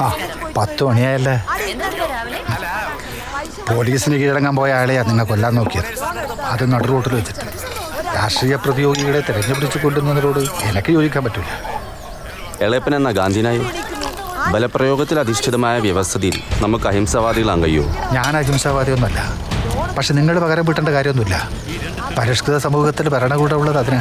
ആ 10 മണിയായല്ലേ. പോലീസിന് കീഴടങ്ങാൻ പോയ ആളെയാ നിങ്ങൾ കൊല്ലാൻ നോക്കിയത്. അത് നടു റൂട്ടിൽ വെച്ചിട്ട് രാഷ്ട്രീയ പ്രതിയോഗികളെ തെരഞ്ഞുപിടിച്ച് കൊണ്ടുവന്നതിനോട് എനിക്ക് യോജിക്കാൻ പറ്റില്ല. എളയപ്പൻ എന്ന ഗാന്ധിനായി ബലപ്രയോഗത്തിൽ അധിഷ്ഠിതമായ വ്യവസ്ഥിതിയിൽ നമുക്ക് അഹിംസാവാദികളാൻ കഴിയുമോ? ഞാൻ അഹിംസാവാദിയൊന്നുമല്ല. പക്ഷെ നിങ്ങൾ പകരം വീട്ടേണ്ട കാര്യമൊന്നുമില്ല. പരിഷ്കൃത സമൂഹത്തിൽ ഭരണകൂടം ഉള്ളത് അതിന്.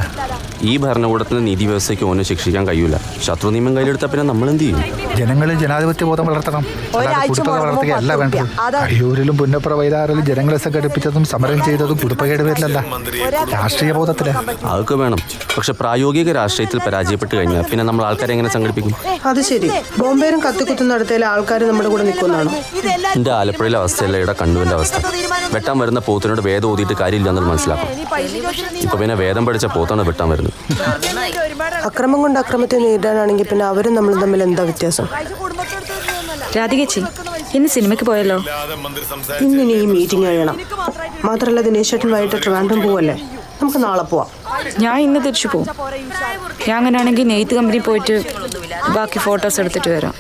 ഈ ഭരണകൂടത്തിന് നീതി വ്യവസ്ഥയ്ക്ക് ഓനെ ശിക്ഷിക്കാൻ കഴിയൂല. ശത്രു നിയമം കയ്യിലെടുത്താൽ പിന്നെ നമ്മൾ എന്ത് ചെയ്യും? ജനങ്ങളിൽ ജനാധിപത്യ ബോധം വളർത്തണം. കുടുംബ വളർത്തുകയല്ല വേണ്ടത്. അയ്യൂരിലും പുന്നപ്ര വൈതാറിലും ജനങ്ങളെ സംഘടിപ്പിച്ചതും സമരം ചെയ്തതും കുടുംബയുടെ പേരിലല്ല, രാഷ്ട്രീയ ബോധത്തില്. അതൊക്കെ വേണം. പക്ഷെ പ്രായോഗിക രാഷ്ട്രീയത്തിൽ പരാജയപ്പെട്ട് കഴിഞ്ഞാൽ പിന്നെ നമ്മൾ ആൾക്കാരെ എങ്ങനെ സംഘടിപ്പിക്കും? അത് ശരി. ബോംബേരും കത്തിക്കുത്തുന്നിടത്തേലെ ആൾക്കാർ നമ്മുടെ കൂടെ നിൽക്കുന്നതാണോ? എന്റെ ആലപ്പുഴയിലെ അവസ്ഥയല്ല ഇവിടെ കണ്ണൂരിന്റെ അവസ്ഥ. വെട്ടാൻ വരുന്ന പോത്തിനോട് വേദം ഓതിയിട്ട് കാര്യമില്ല എന്നത് മനസ്സിലാക്കണം. ഇപ്പൊ പിന്നെ വേദം പഠിച്ച പോത്താണ് വെട്ടാൻ വരുന്നത്. അക്രമം കൊണ്ട് അക്രമത്തെ നേരിടാനാണെങ്കിൽ പിന്നെ അവരും നമ്മളും തമ്മിൽ എന്താ വ്യത്യാസം? രാധികച്ചി, ഇന്ന് സിനിമയ്ക്ക് പോയല്ലോ. ഇന്നിനി ഈ മീറ്റിംഗ് കഴിയണം. മാത്രമല്ല ദിനേശ് ചേട്ടൻ വൈകിട്ട് ട്രിവാൻഡ്രം പോവല്ലേ, നമുക്ക് നാളെ പോവാം. ഞാൻ ഇന്ന് തിരിച്ചു പോകും. ഞാൻ അങ്ങനെയാണെങ്കിൽ നെയ്ത്ത് കമ്പനി പോയിട്ട് ബാക്കി ഫോട്ടോസ് എടുത്തിട്ട് വരാം.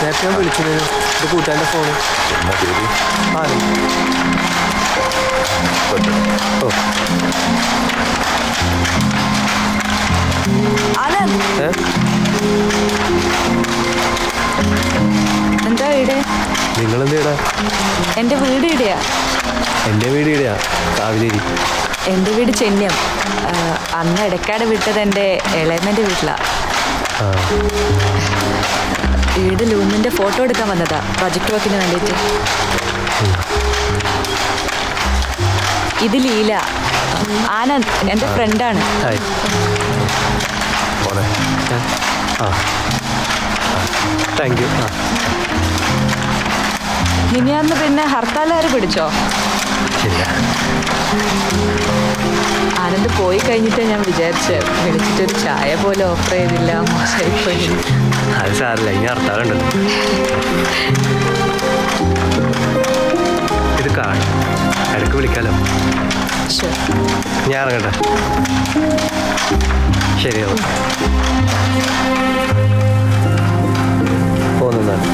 നേരത്തെ ഞാൻ വിളിച്ചിരുന്നു. ഇത് കൂട്ടാൻ്റെ ഫോണ്. എന്താ വീട്? നിങ്ങളെന്താ? എൻ്റെ വീട് ഇവിടെയാ. എൻ്റെ വീട് ഇവിടെയാ, കാവിലേരി. എൻ്റെ വീട് ചെന്നം. അന്ന് ഇടയ്ക്കാട് വിട്ടത് എൻ്റെ ഇളയമ്മൻ്റെ വീട്ടിലാണ്. വീട് ലൂമിൻ്റെ ഫോട്ടോ എടുക്കാൻ വന്നതാ, പ്രൊജക്ട് വർക്കിന് വേണ്ടിയിട്ട്. ഇത് ലീല, ആനന്ദ് എൻ്റെ ഫ്രണ്ടാണ്. Thank you. മിനിയാന്ന് പിന്നെ ഹർത്താലുകാർ പിടിച്ചോ? ആനന്ദ് പോയി കഴിഞ്ഞിട്ട് ഞാൻ വിചാരിച്ച് വിളിച്ചിട്ടൊരു ചായ പോലെ ഓഫർ ചെയ്തില്ല. മോശമായിപ്പോയി. അത് സാറില്ല, ഇനി ഹർത്താലുണ്ടല്ലോ. ഇത് കാണും, ഇടയ്ക്ക് വിളിക്കാലോ. ഞാൻ ഇറങ്ങട്ടെ. ശരിയാവും. പോകുന്നതാണ്.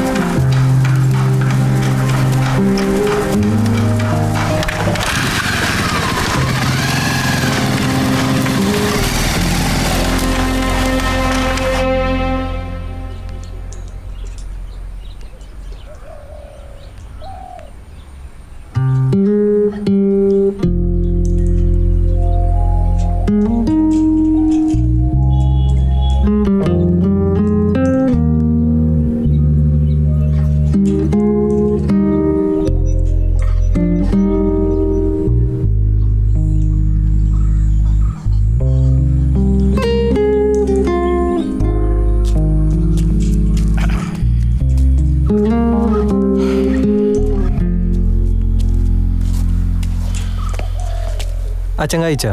അച്ഛൻ കഴിച്ചാ?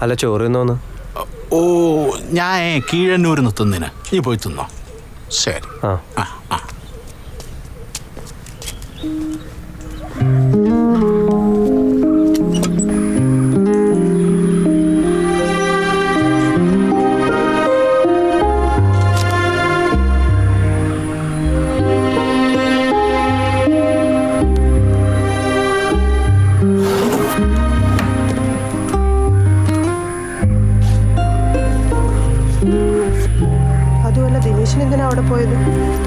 അല്ല, ചോറ് തിന്നോന്ന്. ഓ, ഞാൻ കീഴന്നൂർ തിന്നിന്. നീ പോയി തിന്നോ. ശരി. ആ. എന്തിനാ അവിടെ പോയത്?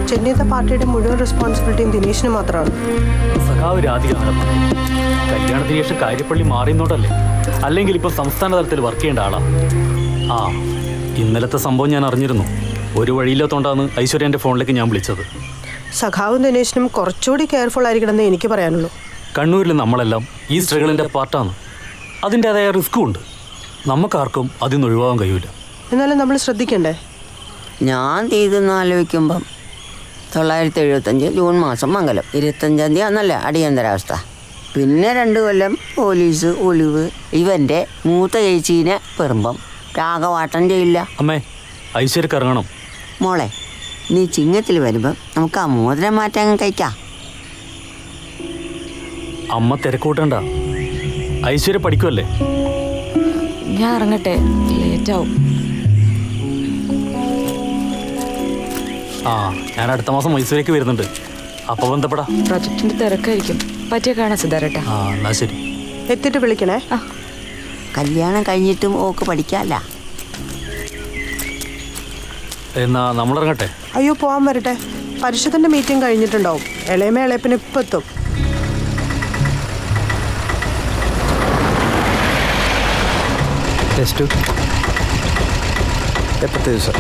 ചെന്നൈത്തെ പാർട്ടിയുടെ മുഴുവൻ റെസ്പോൺസിബിലിറ്റിയും ദിനേശിന് മാത്രമാണ്. സഖാവ് രാധികയാണ്. കല്യാണത്തിന് ശേഷം കാര്യപ്പള്ളി മാറിയെന്നോട്ടല്ലേ, അല്ലെങ്കിൽ ഇപ്പം സംസ്ഥാന തലത്തിൽ വർക്ക് ചെയ്യേണ്ട ആളാ. ആ, ഇന്നലത്തെ സംഭവം ഞാൻ അറിഞ്ഞിരുന്നു. ഒരു വഴിയില്ലാത്തോണ്ടാണ് ഐശ്വര്യൻ്റെ ഫോണിലേക്ക് ഞാൻ വിളിച്ചത്. സഖാവും ദിനേശിനും കുറച്ചുകൂടി കെയർഫുൾ ആയിരിക്കണമെന്ന് എനിക്ക് പറയാനുള്ളൂ. കണ്ണൂരിൽ നമ്മളെല്ലാം ഈ സ്ട്രഗിളിൻ്റെ പാർട്ടാണ്. അതിൻ്റെതായ റിസ്ക്കും ഉണ്ട്. നമുക്കാർക്കും അതിൽ നിന്ന് ഒഴിവാകാൻ കഴിയില്ല. എന്നാലും നമ്മൾ ശ്രദ്ധിക്കണ്ടേ? ഞാൻ തീയതി ആലോചിക്കുമ്പം 975 ജൂൺ മാസം മംഗലം 25-ാം തീയതി ആണല്ലേ അടിയന്തരാവസ്ഥ. പിന്നെ 2 കൊല്ലം പോലീസ് ഒളിവ്. ഇവൻ്റെ മൂത്ത ചേച്ചീനെ പെറുമ്പം രാഘവാട്ടം ചെയ്യില്ല. അമ്മേ ഐശ്വര്യക്ക് ഇറങ്ങണം. മോളെ, നീ ചിങ്ങത്തിൽ വരുമ്പം നമുക്ക് ആ മോതിരം മാറ്റാൻ കഴിക്കാം. അമ്മ തിരക്കൂട്ടണ്ട, ഐശ്വര്യ പഠിക്കുമല്ലേ. ഞാൻ ഇറങ്ങട്ടെ, ലേറ്റാവും. ആ, ഞാൻ അടുത്ത മാസം മൈസൂരേക്ക് വരുന്നുണ്ട്. അപ്പോൾ ബന്ധപ്പെടാം. പ്രൊജക്ടിന്റെ തിരക്കായിരിക്കും. പറ്റിയ കാണാൻ സിദ്ധാരട്ടെ. ആ, എന്നാ ശരി. എത്തിയിട്ട് വിളിക്കണേ. കല്യാണം കഴിഞ്ഞിട്ടും ഓക്ക് പഠിക്കാമല്ല. എന്നാ നമ്മളിറങ്ങട്ടെ. അയ്യോ, പോവാൻ വരട്ടെ. പരിഷത്തിന്റെ മീറ്റിംഗ് കഴിഞ്ഞിട്ടുണ്ടാവും. ഇളയമ ഇളയപ്പിന് ഇപ്പം എത്തും. ടെസ്റ്റ് എപ്പോഴത്തെ ദിവസം?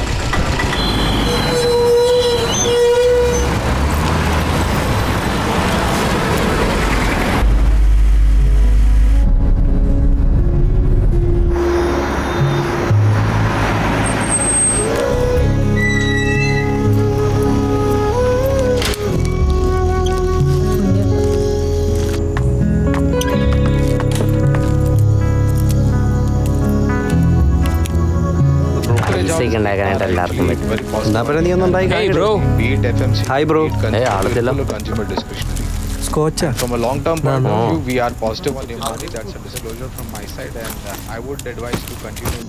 ഉണ്ടാക്കാനായിട്ട് എല്ലാവർക്കും പറ്റും. എന്നാ പിന്നെ നീ ഒന്നും ഉണ്ടായി. Hi bro. സ്കോച്ചാ? From a long-term point of view, we are positive on Imani. That's a disclosure from my side, and I would advise to continue.